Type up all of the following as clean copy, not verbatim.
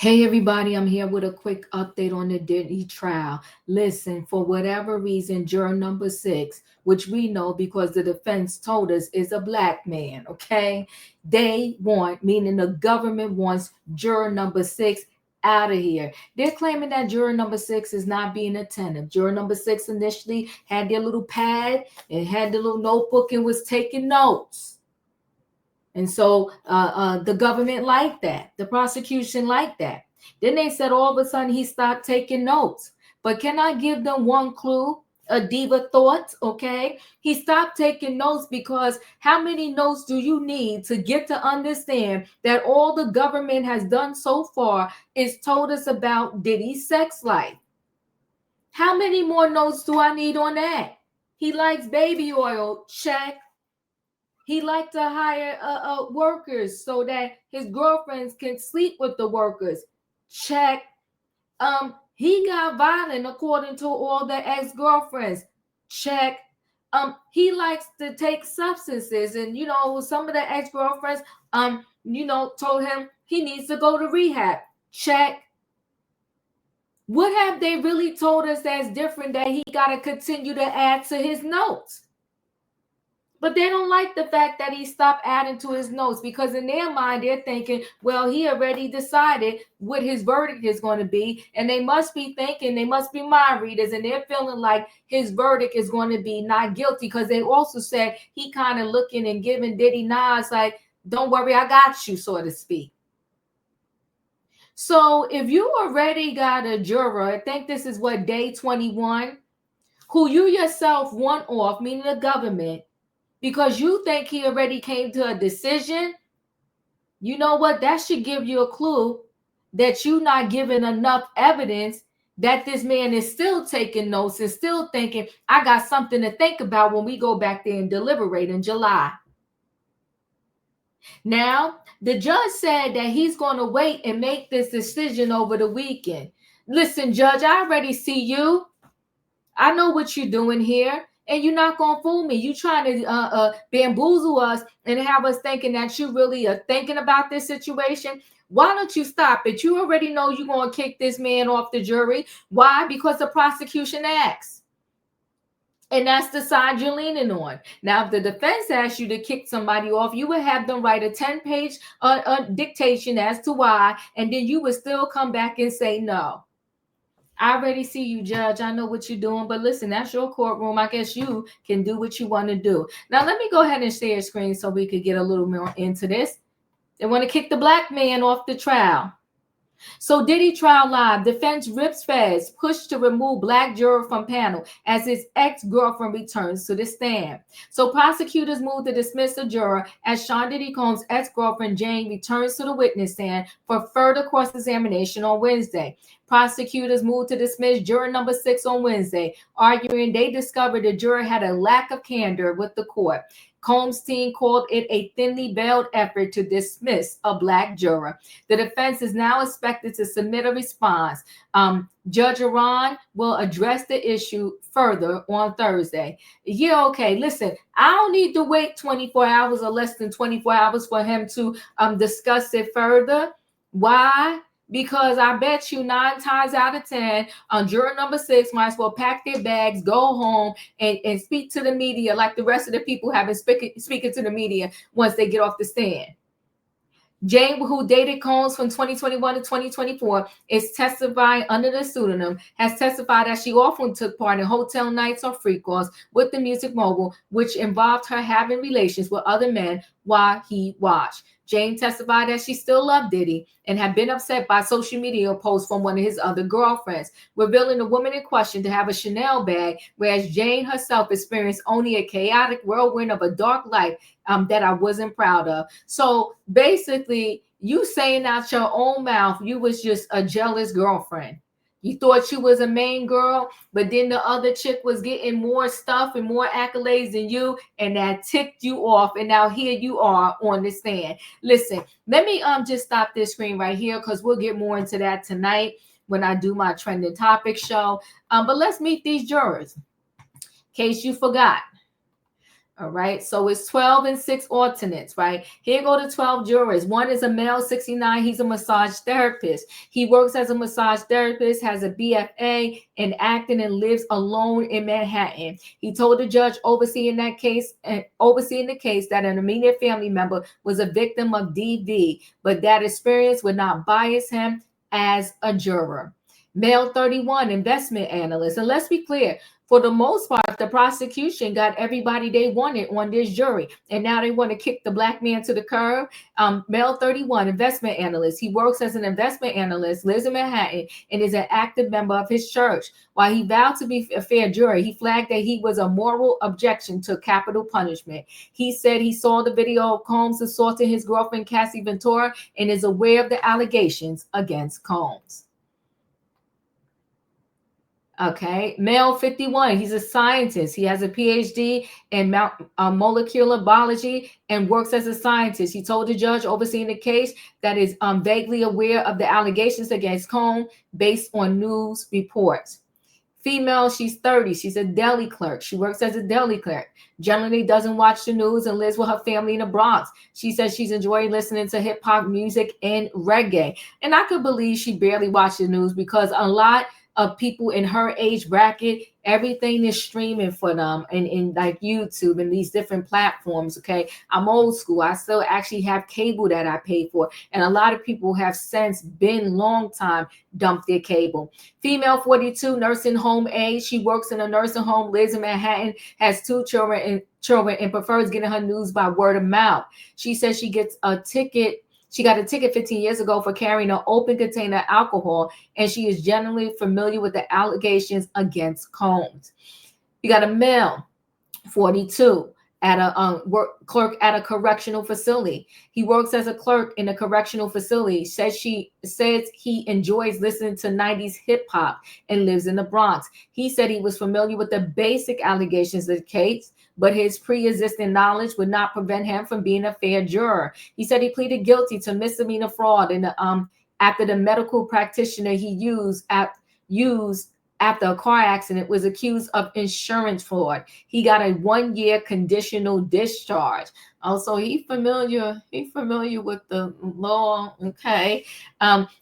Hey everybody, I'm here with a quick update on the Diddy trial. Listen, for whatever reason, juror number 6, which we know because the defense told us is a black man, okay? They want, meaning the government wants juror number 6 out of here. They're claiming that juror number 6 is not being attentive. Juror number 6 initially had their little pad and had the little notebook and was taking notes. And so the government liked that. The prosecution liked that. Then they said all of a sudden he stopped taking notes. But can I give them one clue? A diva thought, okay? He stopped taking notes because how many notes do you need to get to understand that all the government has done so far is told us about Diddy's sex life? How many more notes do I need on that? He likes baby oil, check. He liked to hire workers so that his girlfriends can sleep with the workers. Check. He got violent according to all the ex-girlfriends. Check. He likes to take substances, and some of the ex-girlfriends, told him he needs to go to rehab. Check. What have they really told us that's different that he got to continue to add to his notes? But they don't like the fact that he stopped adding to his notes because in their mind, they're thinking, well, he already decided what his verdict is going to be. And they must be thinking, they must be mind readers, and they're feeling like his verdict is going to be not guilty because they also said he kind of looking and giving Diddy nods like, don't worry, I got you, so to speak. So if you already got a juror, I think this is what, day 21, who you yourself want off, meaning the government, because you think he already came to a decision, you know what? That should give you a clue that you're not giving enough evidence that this man is still taking notes and still thinking, I got something to think about when we go back there and deliberate in July. Now, the judge said that he's going to wait and make this decision over the weekend. Listen, Judge, I already see you. I know what you're doing here. And you're not going to fool me. You're trying to bamboozle us and have us thinking that you really are thinking about this situation. Why don't you stop it? You already know you're going to kick this man off the jury. Why? Because the prosecution asks. And that's the side you're leaning on. Now, if the defense asks you to kick somebody off, you would have them write a 10-page dictation as to why, and then you would still come back and say no. I already see you, Judge. I know what you're doing. But listen, that's your courtroom. I guess you can do what you want to do. Now, let me go ahead and share screen so we could get a little more into this. They want to kick the black man off the trial. So Diddy trial live. Defense rips feds. Push to remove black juror from panel as his ex-girlfriend returns to the stand. So prosecutors move to dismiss the juror as Sean Diddy Combs' ex-girlfriend Jane returns to the witness stand for further cross-examination on Wednesday. Prosecutors moved to dismiss juror number 6 on Wednesday, arguing they discovered the juror had a lack of candor with the court. Combs' team called it a thinly veiled effort to dismiss a black juror. The defense is now expected to submit a response. Judge ARUN will address the issue further on Thursday. Yeah, okay, listen, I don't need to wait 24 hours or less than 24 hours for him to discuss it further. Why? Because I bet you 9 times out of 10, juror number 6 might as well pack their bags, go home, and speak to the media like the rest of the people have been speaking to the media once they get off the stand. Jane, who dated Combs from 2021 to 2024, is testifying under the pseudonym, has testified that she often took part in hotel nights or free calls with the music mogul, which involved her having relations with other men while he watched. Jane testified that she still loved Diddy and had been upset by social media posts from one of his other girlfriends, revealing the woman in question to have a Chanel bag, whereas Jane herself experienced only a chaotic whirlwind of a dark life that I wasn't proud of. So basically, you saying out your own mouth you was just a jealous girlfriend. You thought you was a main girl, but then the other chick was getting more stuff and more accolades than you, and that ticked you off. And now here you are on the stand. Listen, let me just stop this screen right here because we'll get more into that tonight when I do my trending topic show. But let's meet these jurors. In case you forgot, All right, so it's 12 and 6 alternates, right? Here go the 12 jurors. One is a male, 69. He's a massage therapist. He works as a massage therapist, has a BFA in acting, and lives alone in Manhattan. He told the judge overseeing the case that an immediate family member was a victim of DV, but that experience would not bias him as a juror. Male, 31, investment analyst. And let's be clear, for the most part, the prosecution got everybody they wanted on this jury, and now they want to kick the black man to the curb. Male, 31, investment analyst. He works as an investment analyst, lives in Manhattan, and is an active member of his church. While he vowed to be a fair juror, he flagged that he was a moral objection to capital punishment. He said he saw the video of Combs assaulting his girlfriend, Cassie Ventura, and is aware of the allegations against Combs. Okay, male, 51. He's a scientist. He has a PhD in molecular biology and works as a scientist. He told the judge overseeing the case that is vaguely aware of the allegations against Combs based on news reports. Female, she's 30. She's a deli clerk. She works as a deli clerk. Generally doesn't watch the news and lives with her family in the Bronx. She says she's enjoying listening to hip hop music and reggae. And I could believe she barely watches the news because a lot of people in her age bracket, everything is streaming for them in like YouTube and these different platforms. Okay, I'm old school. I still actually have cable that I pay for, and a lot of people have since been long time dumped their cable. Female, 42, nursing home age. She works in a nursing home, lives in Manhattan, has two children and prefers getting her news by word of mouth. She says she gets a ticket. She got a ticket 15 years ago for carrying an open container of alcohol, and she is generally familiar with the allegations against Combs. You got a male, 42, at a clerk at a correctional facility. He works as a clerk in a correctional facility. Says he enjoys listening to 90s hip hop and lives in the Bronx. He said he was familiar with the basic allegations of the case, but his pre-existing knowledge would not prevent him from being a fair juror. He said he pleaded guilty to misdemeanor fraud after the medical practitioner he used after a car accident was accused of insurance fraud. He got a 1-year conditional discharge. Also, he familiar with the law. Okay.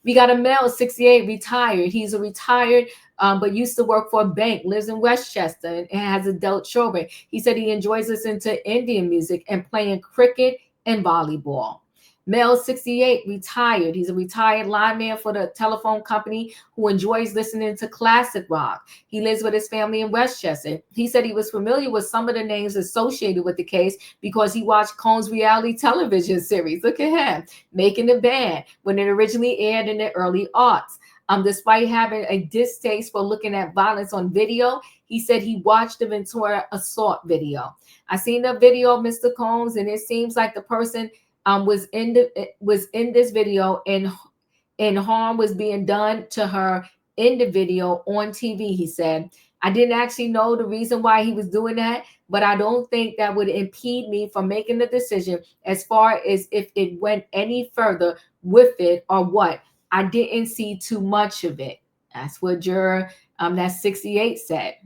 We got a male, 68, retired. He's a retired but used to work for a bank, lives in Westchester, and has adult children. He said he enjoys listening to Indian music and playing cricket and volleyball. Male, 68, retired. He's a retired lineman for the telephone company who enjoys listening to classic rock. He lives with his family in Westchester. He said he was familiar with some of the names associated with the case because he watched Combs' reality television series. Look at him, Making the Band, when it originally aired in the early aughts. Despite having a distaste for looking at violence on video, he said he watched the Ventura assault video. I seen the video of Mr. Combs, and it seems like the person was in this video, and harm was being done to her in the video on TV. He said, I didn't actually know the reason why he was doing that, but I don't think that would impede me from making the decision as far as if it went any further with it or what. I didn't see too much of it. That's what juror that's 68 said.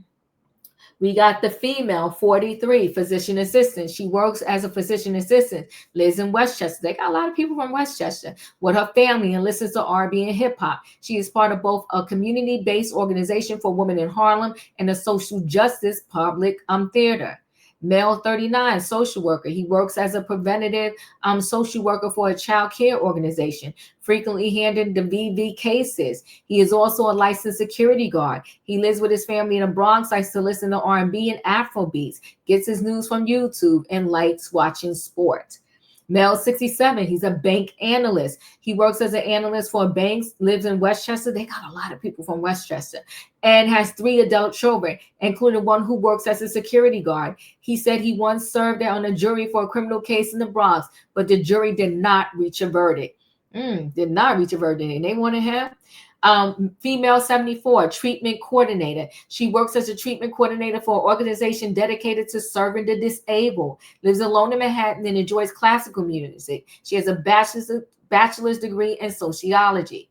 We got the female, 43, physician assistant. She works as a physician assistant, lives in Westchester. They got a lot of people from Westchester with her family and listens to R&B and hip hop. She is part of both a community-based organization for women in Harlem and a social justice public theater. Male, 39, social worker. He works as a preventative social worker for a child care organization, frequently handling the VV cases. He is also a licensed security guard. He lives with his family in the Bronx, likes to listen to R&B and Afro beats, gets his news from YouTube, and likes watching sports. Male, 67, he's a bank analyst. He works as an analyst for banks, lives in Westchester. They got a lot of people from Westchester, and has 3 adult children, including one who works as a security guard. He said he once served on a jury for a criminal case in the Bronx, but the jury did not reach a verdict. And they wanted him. Female, 74, treatment coordinator. She works as a treatment coordinator for an organization dedicated to serving the disabled. Lives alone in Manhattan and enjoys classical music. She has a bachelor's degree in sociology.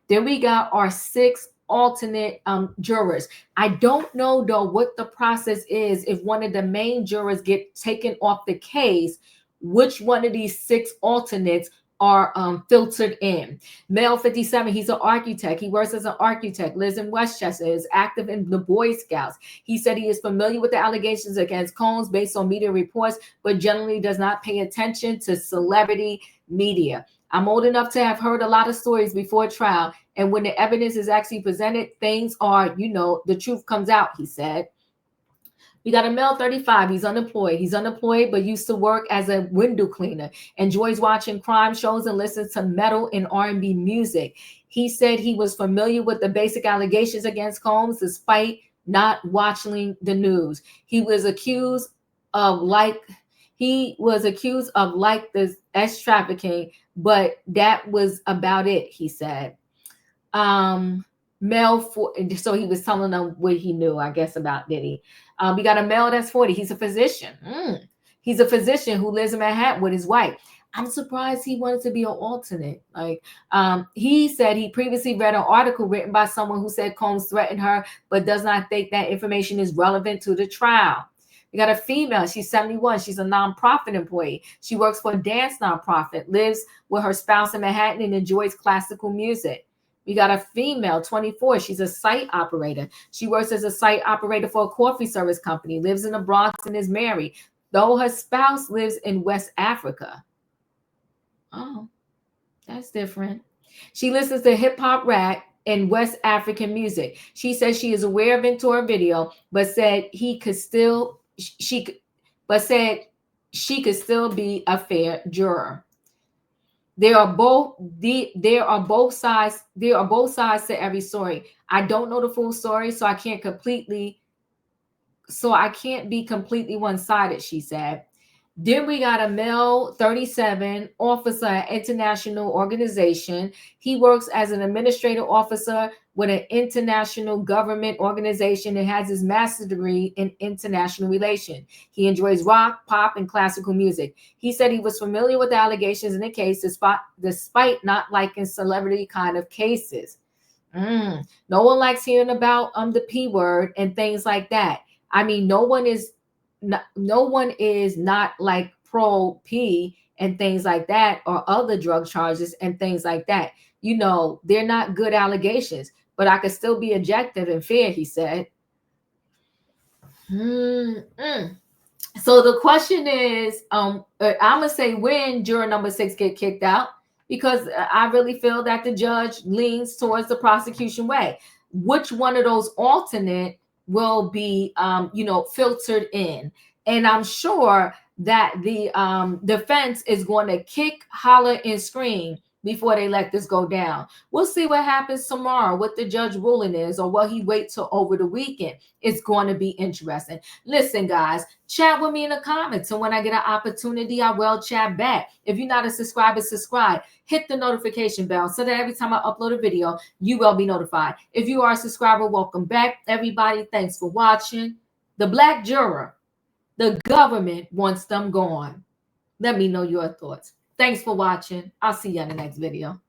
Then we got our 6 alternate jurors. I don't know though what the process is if one of the main jurors get taken off the case, which one of these 6 alternates are filtered in. Male 57, he's an architect. He works as an architect, lives in Westchester, is active in the Boy Scouts. He said he is familiar with the allegations against Combs based on media reports, but generally does not pay attention to celebrity media. I'm old enough to have heard a lot of stories before trial, and when the evidence is actually presented, things are, the truth comes out, he said. We got a male 35. He's unemployed. He's unemployed, but used to work as a window cleaner. Enjoys watching crime shows and listens to metal and R&B music. He said he was familiar with the basic allegations against Combs, despite not watching the news. He was accused of this sex trafficking, but that was about it, he said. So he was telling them what he knew, I guess, about Diddy. We got a male that's 40. He's a physician. He's a physician who lives in Manhattan with his wife. I'm surprised he wanted to be an alternate. He said he previously read an article written by someone who said Combs threatened her, but does not think that information is relevant to the trial. We got a female. She's 71. She's a nonprofit employee. She works for a dance nonprofit, lives with her spouse in Manhattan, and enjoys classical music. We got a female, 24. She's a site operator. She works as a site operator for a coffee service company, lives in the Bronx, and is married, though her spouse lives in West Africa. Oh, that's different. She listens to hip hop, rap, and West African music. She says she is aware of Ventura video, but said she could still be a fair juror. There are both sides to every story. I don't know the full story, so I can't be completely one-sided, she said. Then we got a male 37 officer at international organization. He works as an administrative officer with an international government organization and has his master's degree in international relations. He enjoys rock, pop, and classical music. He said he was familiar with the allegations in the case despite not liking celebrity kind of cases. No one likes hearing about the P word and things like that. I mean, no one is not like pro P and things like that, or other drug charges and things like that. They're not good allegations, but I could still be objective and fair, he said. So the question is, I'm gonna say when juror number 6 get kicked out, because I really feel that the judge leans towards the prosecution way. Which one of those alternate will be filtered in? And I'm sure that the defense is going to kick, holler, and scream before they let this go down. We'll see what happens tomorrow, what the judge ruling is, or what he waits till over the weekend. It's going to be interesting. Listen, guys, chat with me in the comments, and when I get an opportunity, I will chat back. If you're not a subscriber, subscribe. Hit the notification bell so that every time I upload a video, you will be notified. If you are a subscriber, welcome back, everybody. Thanks for watching. The Black Juror, the government wants them gone. Let me know your thoughts. Thanks for watching. I'll see you in the next video.